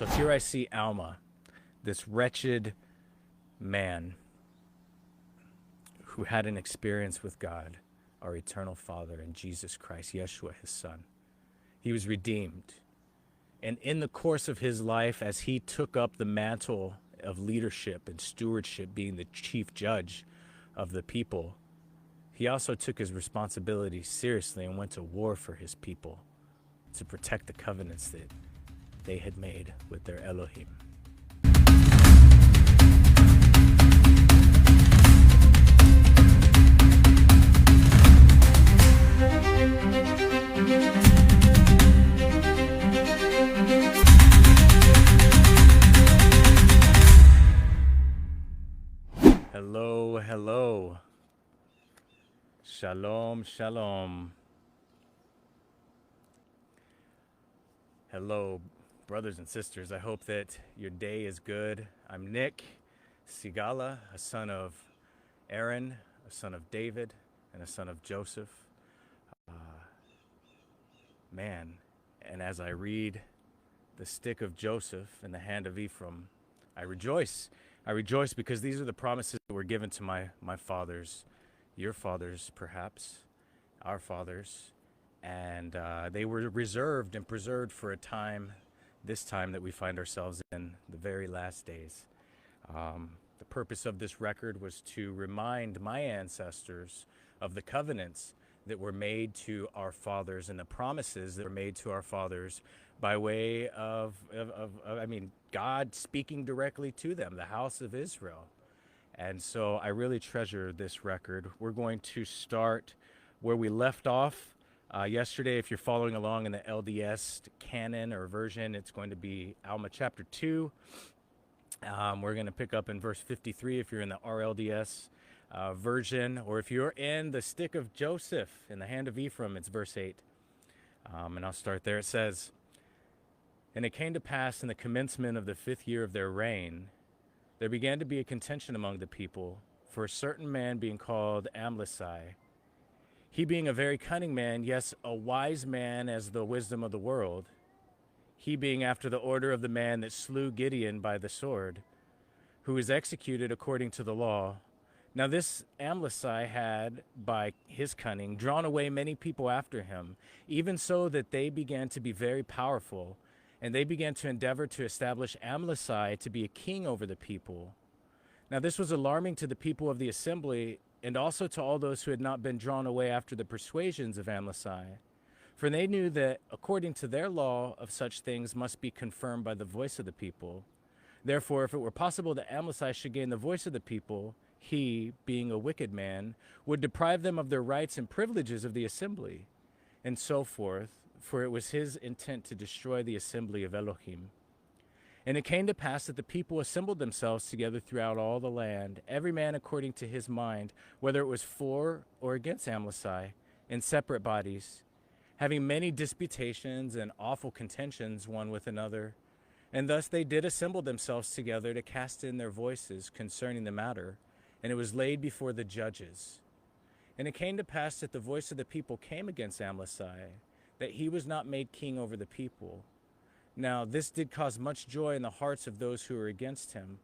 So here I see Alma, this wretched man who had an experience with God, our eternal Father, and Jesus Christ, Yeshua, his son. He was redeemed. And in the course of his life, as he took up the mantle of leadership and stewardship, being the chief judge of the people, he also took his responsibility seriously and went to war for his people to protect the covenants that they had made with their Elohim. Hello, hello. Shalom, shalom. Hello, brothers and sisters. I hope that your day is good. I'm Nick Sigala, a son of Aaron, a son of David, and a son of Joseph. And as I read the stick of Joseph in the hand of Ephraim, I rejoice. I rejoice because these are the promises that were given to my fathers, your fathers perhaps, our fathers, and they were reserved and preserved for a time, this time that we find ourselves in, the very last days. The purpose of this record was to remind my ancestors of the covenants that were made to our fathers and the promises that were made to our fathers by way of God speaking directly to them, the house of Israel. And so I really treasure this record. We're going to start where we left off yesterday. If you're following along in the LDS canon or version, it's going to be Alma chapter 2. We're going to pick up in verse 53 if you're in the RLDS version, or if you're in the stick of Joseph in the hand of Ephraim, it's verse 8. And I'll start there. It says, "And it came to pass in the commencement of the 5th year of their reign, there began to be a contention among the people for a certain man being called Amlici. He being a very cunning man, yes, a wise man as the wisdom of the world, he being after the order of the man that slew Gideon by the sword, who was executed according to the law. Now this Amlici had, by his cunning, drawn away many people after him, even so that they began to be very powerful, and they began to endeavor to establish Amlici to be a king over the people. Now this was alarming to the people of the assembly, and also to all those who had not been drawn away after the persuasions of Amlici. For they knew that, according to their law of such things, must be confirmed by the voice of the people. Therefore, if it were possible that Amlici should gain the voice of the people, he, being a wicked man, would deprive them of their rights and privileges of the assembly, and so forth, for it was his intent to destroy the assembly of Elohim. And it came to pass that the people assembled themselves together throughout all the land, every man according to his mind, whether it was for or against Amlici, in separate bodies, having many disputations and awful contentions one with another. And thus they did assemble themselves together to cast in their voices concerning the matter, and it was laid before the judges. And it came to pass that the voice of the people came against Amlici, that he was not made king over the people. Now this did cause much joy in the hearts of those who were against him.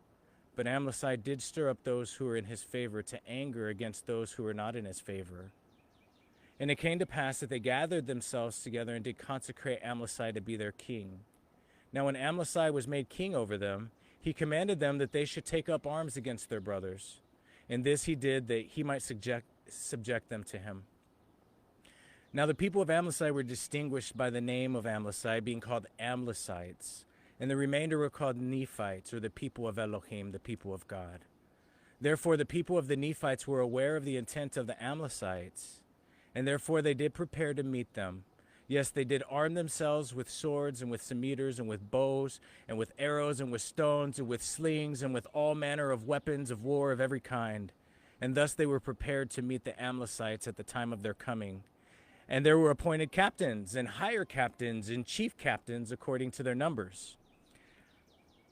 But Amlici did stir up those who were in his favor to anger against those who were not in his favor. And it came to pass that they gathered themselves together and did consecrate Amlici to be their king. Now when Amlici was made king over them, he commanded them that they should take up arms against their brothers. And this he did that he might subject them to him. Now the people of Amlici were distinguished by the name of Amlici, being called Amlicites, and the remainder were called Nephites, or the people of Elohim, the people of God. Therefore the people of the Nephites were aware of the intent of the Amlicites, and therefore they did prepare to meet them. Yes, they did arm themselves with swords and with scimitars and with bows and with arrows and with stones and with slings and with all manner of weapons of war of every kind. And thus they were prepared to meet the Amlicites at the time of their coming. And there were appointed captains and higher captains and chief captains according to their numbers.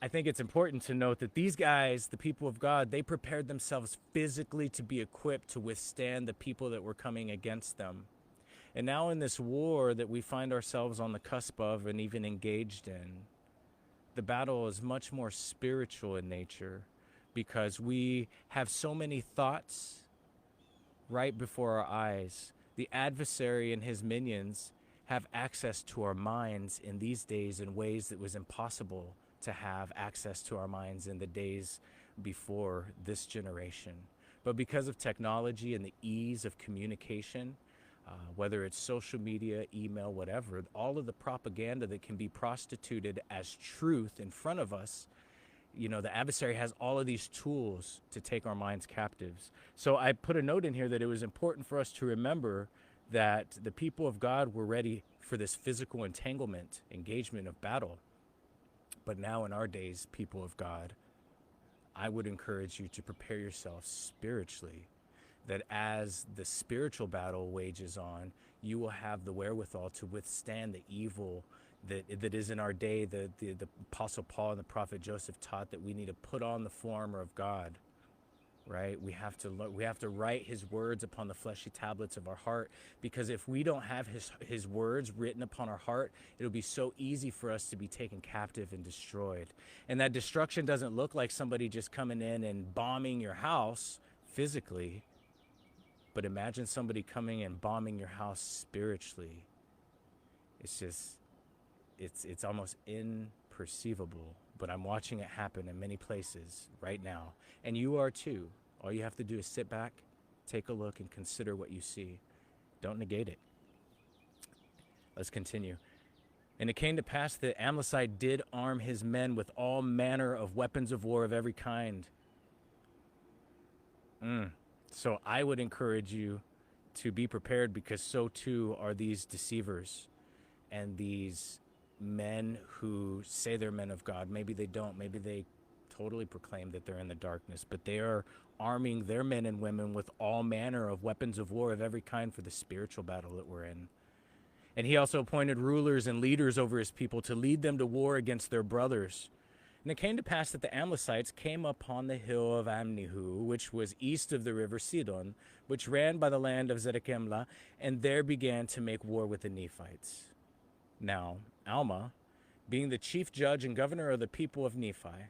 I think it's important to note that these guys, the people of God, they prepared themselves physically to be equipped to withstand the people that were coming against them. And now in this war that we find ourselves on the cusp of and even engaged in, The battle is much more spiritual in nature because we have so many thoughts right before our eyes. The adversary and his minions have access to our minds in these days in ways that was impossible to have access to our minds in the days before this generation. But because of technology and the ease of communication, whether it's social media, email, whatever, all of the propaganda that can be prostituted as truth in front of us, the adversary has all of these tools to take our minds captives. So I put a note in here that it was important for us to remember that the people of God were ready for this physical engagement of battle. But now in our days, people of God, I would encourage you to prepare yourself spiritually, that as the spiritual battle wages on, you will have the wherewithal to withstand the evil that is in our day. The Apostle Paul and the prophet Joseph taught that we need to put on the full armor of God, right? We have to write his words upon the fleshy tablets of our heart, because if we don't have his words written upon our heart, it'll be so easy for us to be taken captive and destroyed. And that destruction doesn't look like somebody just coming in and bombing your house physically, but imagine somebody coming and bombing your house spiritually. It's almost imperceivable, but I'm watching it happen in many places right now. And you are too. All you have to do is sit back, take a look, and consider what you see. Don't negate it. Let's continue. And it came to pass that Amalekite did arm his men with all manner of weapons of war of every kind. So I would encourage you to be prepared, because so too are these deceivers and these men who say they're men of God. Maybe they don't. Maybe they totally proclaim that they're in the darkness, but they are arming their men and women with all manner of weapons of war of every kind for the spiritual battle that we're in. And he also appointed rulers and leaders over his people to lead them to war against their brothers. And it came to pass that the Amalekites came upon the hill of Amnihu, which was east of the river Sidon, which ran by the land of Zedekimlah, and there began to make war with the Nephites. Now, Alma, being the chief judge and governor of the people of Nephi,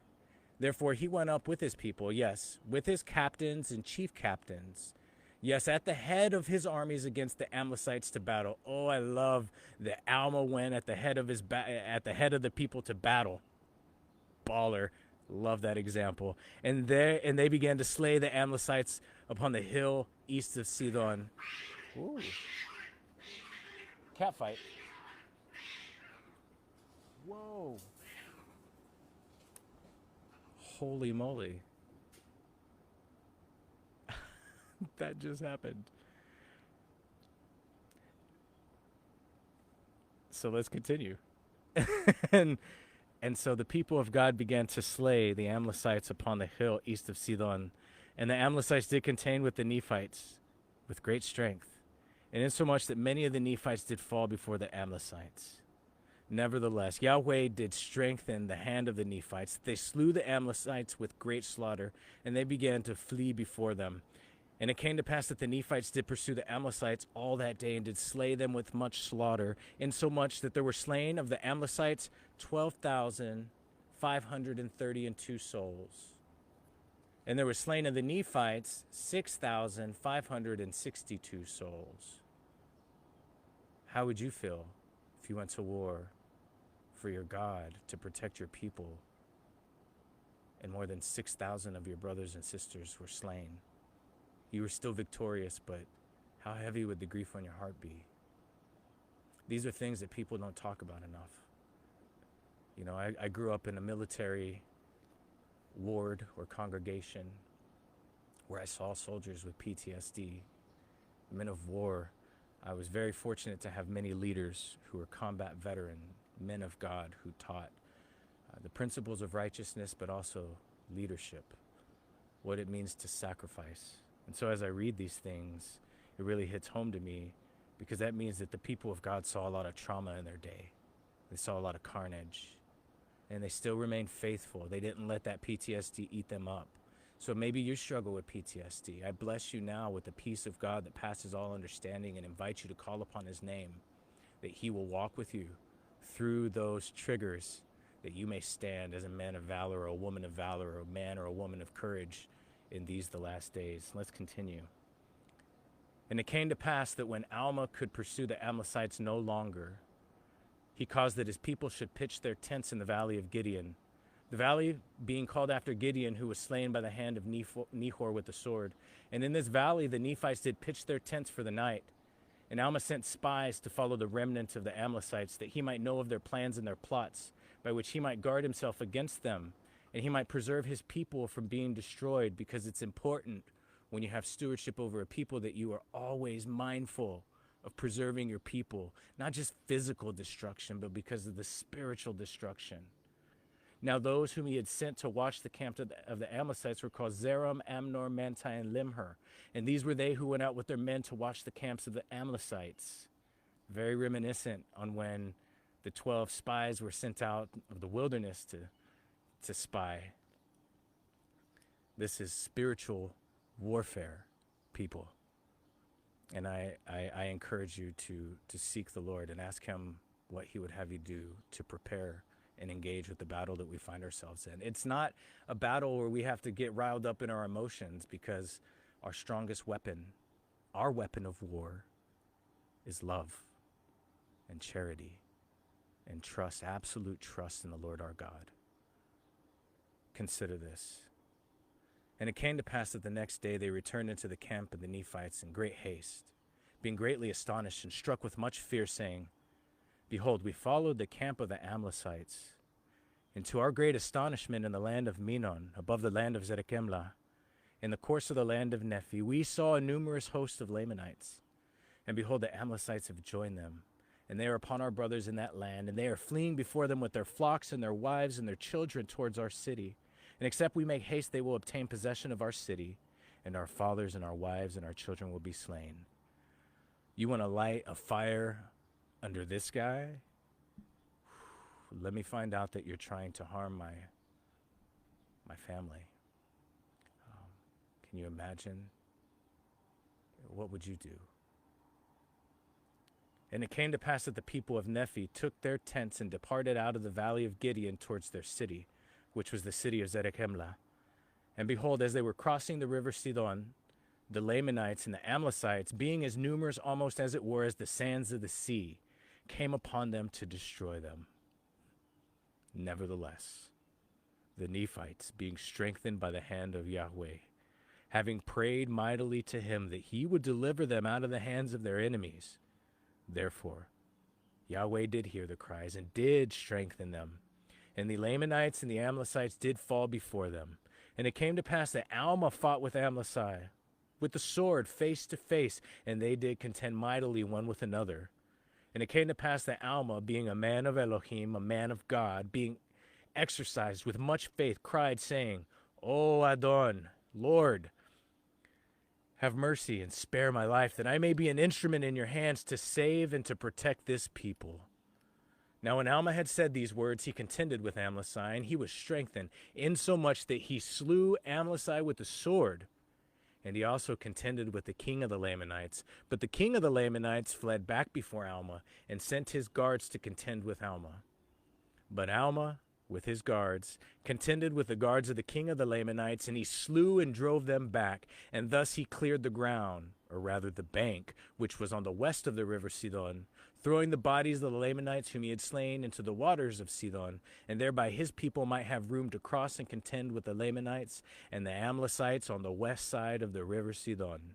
therefore he went up with his people, yes, with his captains and chief captains, yes, at the head of his armies against the Amalekites to battle. Oh, I love that Alma went at the head of the people to battle. Baller. Love that example. And they began to slay the Amalekites upon the hill east of Sidon. Ooh. Cat fight. Whoa. Holy moly. That just happened. So let's continue. And so the people of God began to slay the Amalekites upon the hill east of Sidon. And the Amalekites did contend with the Nephites with great strength, and insomuch that many of the Nephites did fall before the Amalekites. Nevertheless, Yahweh did strengthen the hand of the Nephites. They slew the Amalekites with great slaughter, and they began to flee before them. And it came to pass that the Nephites did pursue the Amalekites all that day, and did slay them with much slaughter, insomuch that there were slain of the Amalekites 12,532 souls. And there were slain of the Nephites 6,562 souls. How would you feel if you went to war for your God to protect your people, and more than 6,000 of your brothers and sisters were slain? You were still victorious, but how heavy would the grief on your heart be? These are things that people don't talk about enough. You know, I grew up in a military ward or congregation where I saw soldiers with PTSD, men of war. I was very fortunate to have many leaders who were combat veteran, men of God who taught the principles of righteousness, but also leadership, what it means to sacrifice. And so as I read these things, it really hits home to me, because that means that the people of God saw a lot of trauma in their day. They saw a lot of carnage, and they still remained faithful. They didn't let that PTSD eat them up. So maybe you struggle with PTSD. I bless you now with the peace of God that passes all understanding, and invite you to call upon his name, that he will walk with you through those triggers that you may stand as a man of valor or a woman of valor or a man or a woman of courage in these the last days. Let's continue. And it came to pass that when Alma could pursue the Amalekites no longer, he caused that his people should pitch their tents in the valley of Gideon, the valley being called after Gideon, who was slain by the hand of Nehor with the sword. And in this valley the Nephites did pitch their tents for the night. And Alma sent spies to follow the remnant of the Amalekites, that he might know of their plans and their plots, by which he might guard himself against them, and he might preserve his people from being destroyed, because it's important when you have stewardship over a people that you are always mindful of preserving your people, not just physical destruction, but because of the spiritual destruction. Now those whom he had sent to watch the camp of the Amalekites were called Zeram, Amnor, Manti, and Limher. And these were they who went out with their men to watch the camps of the Amalekites. Very reminiscent on when the 12 spies were sent out of the wilderness to spy. This is spiritual warfare, people. And I encourage you to seek the Lord and ask him what he would have you do to prepare and engage with the battle that we find ourselves in. It's not a battle where we have to get riled up in our emotions, because our strongest weapon, our weapon of war, is love and charity and trust, absolute trust in the Lord our God. Consider this. And it came to pass that the next day they returned into the camp of the Nephites in great haste, being greatly astonished and struck with much fear, saying, Behold, we followed the camp of the Amalekites, and to our great astonishment in the land of Menon, above the land of Zerechemla, in the course of the land of Nephi, we saw a numerous host of Lamanites. And behold, the Amalekites have joined them, and they are upon our brothers in that land, and they are fleeing before them with their flocks and their wives and their children towards our city. And except we make haste, they will obtain possession of our city, and our fathers and our wives and our children will be slain. You want to light a fire under this guy? Let me find out that you're trying to harm my family. Can you imagine? What would you do? And it came to pass that the people of Nephi took their tents and departed out of the valley of Gideon towards their city, which was the city of Zerechemla. And behold, as they were crossing the river Sidon, the Lamanites and the Amalekites, being as numerous almost as it were as the sands of the sea, came upon them to destroy them. Nevertheless, the Nephites, being strengthened by the hand of Yahweh, having prayed mightily to him that he would deliver them out of the hands of their enemies, therefore Yahweh did hear the cries and did strengthen them. And the Lamanites and the Amalekites did fall before them. And it came to pass that Alma fought with Amaleki with the sword face to face, and they did contend mightily one with another. And it came to pass that Alma, being a man of Elohim, a man of God, being exercised with much faith, cried, saying, O Adon, Lord, have mercy and spare my life, that I may be an instrument in your hands to save and to protect this people. Now when Alma had said these words, he contended with Amaleki, and he was strengthened, insomuch that he slew Amaleki with the sword. And he also contended with the king of the Lamanites. But the king of the Lamanites fled back before Alma, and sent his guards to contend with Alma. But Alma, with his guards, contended with the guards of the king of the Lamanites, and he slew and drove them back. And thus he cleared the ground, or rather the bank, which was on the west of the river Sidon, throwing the bodies of the Lamanites whom he had slain into the waters of Sidon, and thereby his people might have room to cross and contend with the Lamanites and the Amalekites on the west side of the river Sidon.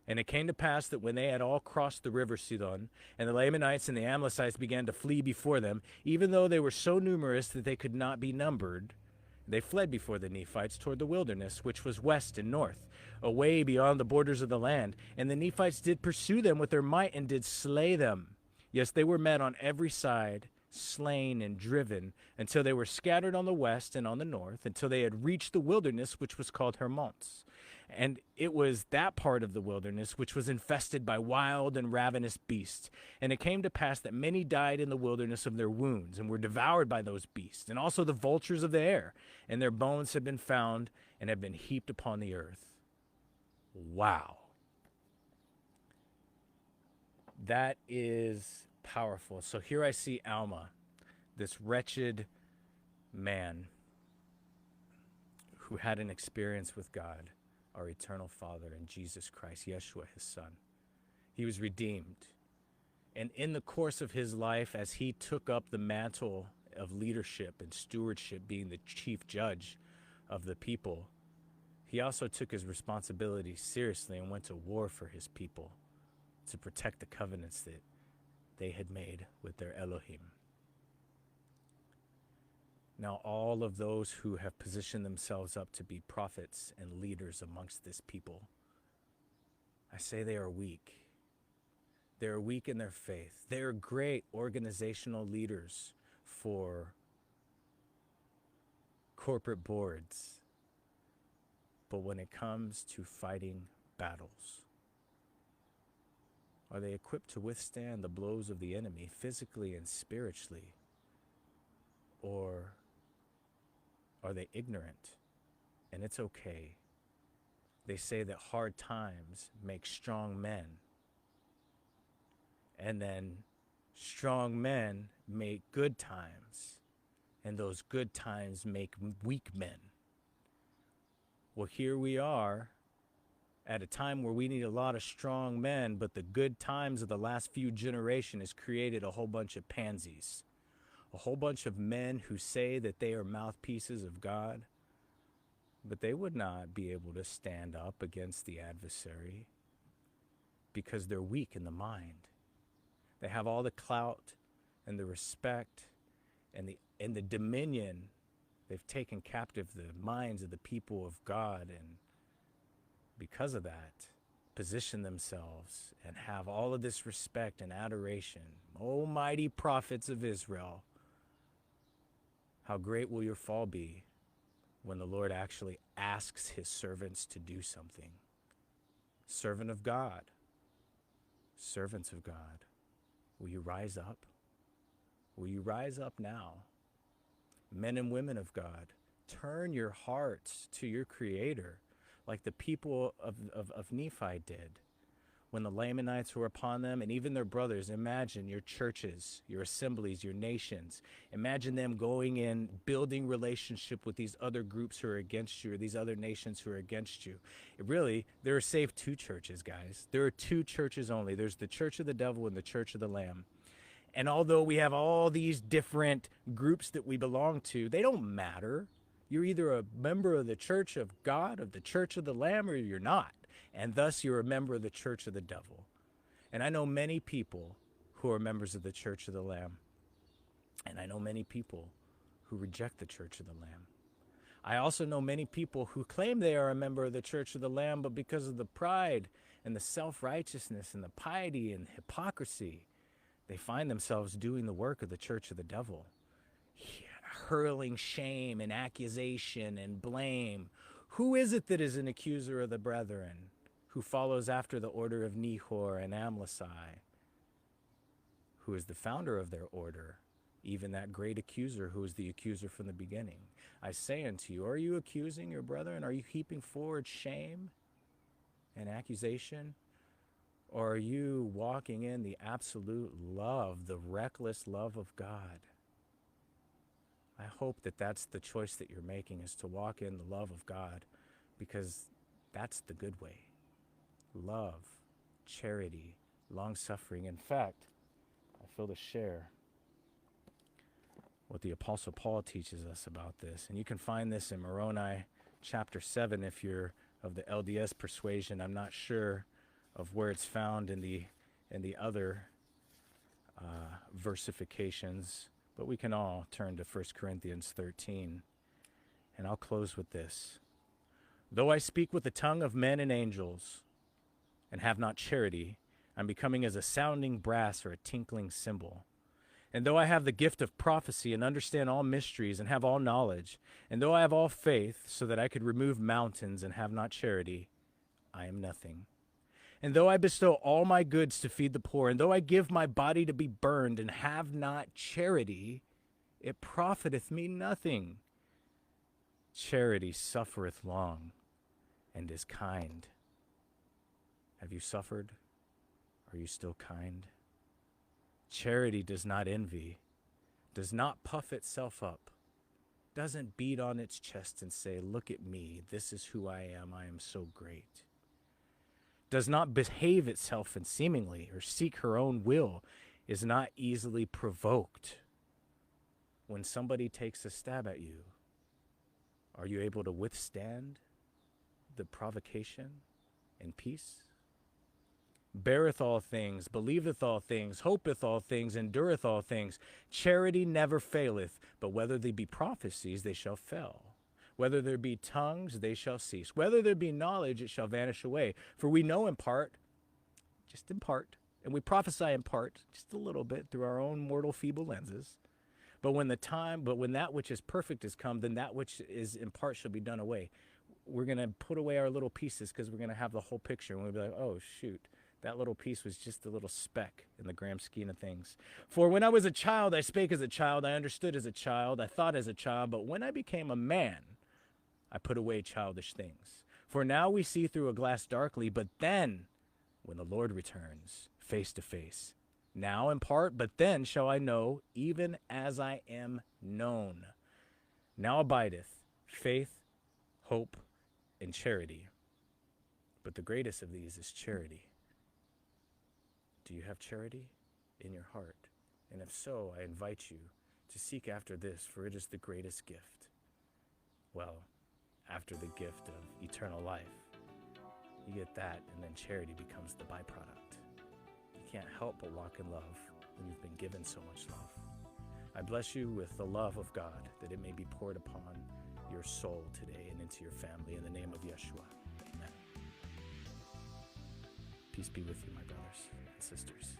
And it came to pass that when they had all crossed the river Sidon, and the Lamanites and the Amalekites began to flee before them, even though they were so numerous that they could not be numbered, they fled before the Nephites toward the wilderness, which was west and north, away beyond the borders of the land. And the Nephites did pursue them with their might, and did slay them. Yes, they were met on every side, slain and driven, until they were scattered on the west and on the north, until they had reached the wilderness, which was called Hermonts. And it was that part of the wilderness which was infested by wild and ravenous beasts. And it came to pass that many died in the wilderness of their wounds, and were devoured by those beasts, and also the vultures of the air. And their bones have been found, and have been heaped upon the earth. Wow. That is powerful. So here I see Alma, this wretched man who had an experience with God, our eternal Father, and Jesus Christ, Yeshua, his Son. He was redeemed. And in the course of his life, as he took up the mantle of leadership and stewardship, being the chief judge of the people, he also took his responsibility seriously and went to war for his people to protect the covenants that they had made with their Elohim. Now, all of those who have positioned themselves up to be prophets and leaders amongst this people, I say they are weak. They are weak in their faith. They are great organizational leaders for corporate boards. But when it comes to fighting battles, are they equipped to withstand the blows of the enemy physically and spiritually? Or are they ignorant? And it's okay. They say that hard times make strong men. And then strong men make good times. And those good times make weak men. Well, here we are at a time where we need a lot of strong men, but the good times of the last few generations has created a whole bunch of pansies. A whole bunch of men who say that they are mouthpieces of God, but they would not be able to stand up against the adversary because they're weak in the mind. They have all the clout and the respect and the dominion. They've taken captive the minds of the people of God, and because of that, position themselves and have all of this respect and adoration. O mighty prophets of Israel, how great will your fall be when the Lord actually asks his servants to do something? Servant of God, servants of God, will you rise up? Will you rise up now? Men and women of God, turn your hearts to your Creator like the people of Nephi did when the Lamanites were upon them, and even their brothers. Imagine your churches, your assemblies, your nations. Imagine them going in, building relationship with these other groups who are against you, or these other nations who are against you. There are saved two churches, guys. There are two churches only. There's the church of the devil and the church of the Lamb. And although we have all these different groups that we belong to, they don't matter. You're either a member of the church of God, of the church of the Lamb, or you're not. And thus you're a member of the church of the devil. And I know many people who are members of the church of the Lamb. And I know many people who reject the church of the Lamb. I also know many people who claim they are a member of the church of the Lamb, but because of the pride and the self-righteousness and the piety and hypocrisy, they find themselves doing the work of the church of the devil, hurling shame and accusation and blame. Who is it that is an accuser of the brethren, who follows after the order of Nehor and Amlici, who is the founder of their order, even that great accuser who is the accuser from the beginning? I say unto you, are you accusing your brethren? Are you heaping forward shame and accusation? Or are you walking in the absolute love, the reckless love of God? I hope that that's the choice that you're making, is to walk in the love of God, because that's the good way. Love, charity, long-suffering. In fact, I feel to share what the Apostle Paul teaches us about this. And you can find this in Moroni chapter 7 if you're of the LDS persuasion. I'm not sure of where it's found in the other versifications, but we can all turn to 1 Corinthians 13. And I'll close with this. Though I speak with the tongue of men and angels and have not charity, I'm becoming as a sounding brass or a tinkling cymbal. And though I have the gift of prophecy and understand all mysteries and have all knowledge, and though I have all faith so that I could remove mountains and have not charity, I am nothing. And though I bestow all my goods to feed the poor, and though I give my body to be burned and have not charity, it profiteth me nothing. Charity suffereth long and is kind. Have you suffered? Are you still kind? Charity does not envy. does not puff itself up, doesn't beat on its chest and say, look at me, this is who I am so great, does not behave itself unseemingly or seek her own will, is not easily provoked. When somebody takes a stab at you, are you able to withstand the provocation in peace? Beareth all things, believeth all things, hopeth all things, endureth all things. Charity never faileth, but whether there be prophecies, they shall fail. Whether there be tongues, they shall cease. Whether there be knowledge, it shall vanish away. For we know in part, just in part, and we prophesy in part, just a little bit, through our own mortal feeble lenses. But when that which is perfect is come, then that which is in part shall be done away. We're going to put away our little pieces because we're going to have the whole picture. And we'll be like, oh, shoot, that little piece was just a little speck in the grand scheme of things. For when I was a child, I spake as a child, I understood as a child, I thought as a child. But when I became a man, I put away childish things. For now we see through a glass darkly, but then, when the Lord returns, face to face, now in part, but then shall I know, even as I am known. Now abideth faith, hope, and charity. But the greatest of these is charity. Do you have charity in your heart? And if so, I invite you to seek after this, for it is the greatest gift. Well, after the gift of eternal life, you get that, and then charity becomes the byproduct. You can't help but walk in love when you've been given so much love. I bless you with the love of God, that it may be poured upon your soul today and into your family, in the name of Yeshua. Amen. Peace be with you, my brothers and sisters.